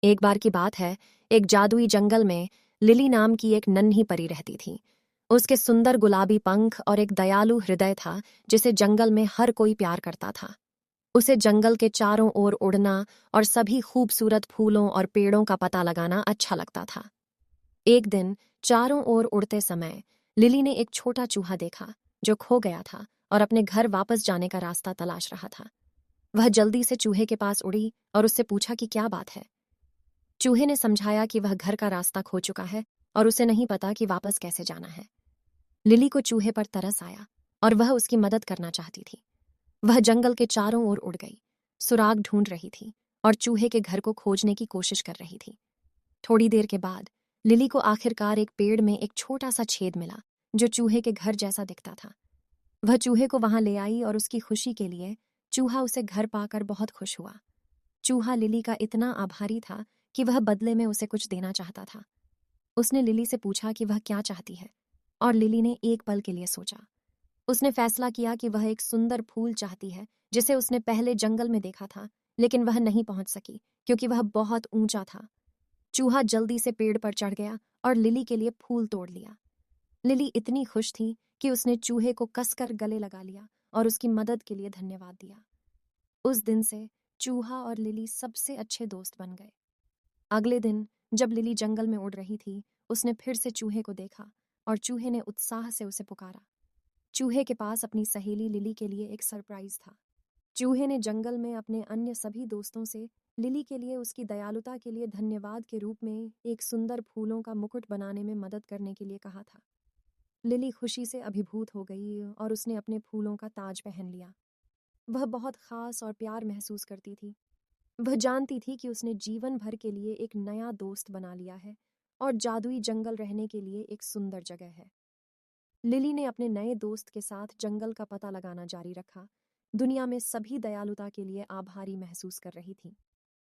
एक बार की बात है, एक जादुई जंगल में लिली नाम की एक नन्ही परी रहती थी। उसके सुंदर गुलाबी पंख और एक दयालु हृदय था, जिसे जंगल में हर कोई प्यार करता था। उसे जंगल के चारों ओर उड़ना और सभी खूबसूरत फूलों और पेड़ों का पता लगाना अच्छा लगता था। एक दिन चारों ओर उड़ते समय लिली ने एक छोटा चूहा देखा, जो खो गया था और अपने घर वापस जाने का रास्ता तलाश रहा था। वह जल्दी से चूहे के पास उड़ी और उससे पूछा कि क्या बात है। चूहे ने समझाया कि वह घर का रास्ता खो चुका है और उसे नहीं पता कि वापस कैसे जाना है। लिली को चूहे पर तरस आया और वह उसकी मदद करना चाहती थी। वह जंगल के चारों ओर उड़ गई, सुराग ढूंढ रही थी और चूहे के घर को खोजने की कोशिश कर रही थी। थोड़ी देर के बाद लिली को आखिरकार एक पेड़ में एक छोटा सा छेद मिला, जो चूहे के घर जैसा दिखता था। वह चूहे को वहां ले आई और उसकी खुशी के लिए चूहा उसे घर पाकर बहुत खुश हुआ। चूहा लिली का इतना आभारी था कि वह बदले में उसे कुछ देना चाहता था। उसने लिली से पूछा कि वह क्या चाहती है, और लिली ने एक पल के लिए सोचा। उसने फैसला किया कि वह एक सुंदर फूल चाहती है, जिसे उसने पहले जंगल में देखा था, लेकिन वह नहीं पहुंच सकी क्योंकि वह बहुत ऊंचा था। चूहा जल्दी से पेड़ पर चढ़ गया और लिली के लिए फूल तोड़ लिया। लिली इतनी खुश थी कि उसने चूहे को कसकर गले लगा लिया और उसकी मदद के लिए धन्यवाद दिया। उस दिन से चूहा और लिली सबसे अच्छे दोस्त बन गए। अगले दिन जब लिली जंगल में उड़ रही थी, उसने फिर से चूहे को देखा और चूहे ने उत्साह से उसे पुकारा। चूहे के पास अपनी सहेली लिली के लिए एक सरप्राइज था। चूहे ने जंगल में अपने अन्य सभी दोस्तों से लिली के लिए उसकी दयालुता के लिए धन्यवाद के रूप में एक सुंदर फूलों का मुकुट बनाने में मदद करने के लिए कहा था। लिली खुशी से अभिभूत हो गई और उसने अपने फूलों का ताज पहन लिया। वह बहुत खास और प्यार महसूस करती थी। वह जानती थी कि उसने जीवन भर के लिए एक नया दोस्त बना लिया है और जादुई जंगल रहने के लिए एक सुंदर जगह है। लिली ने अपने नए दोस्त के साथ जंगल का पता लगाना जारी रखा, दुनिया में सभी दयालुता के लिए आभारी महसूस कर रही थी।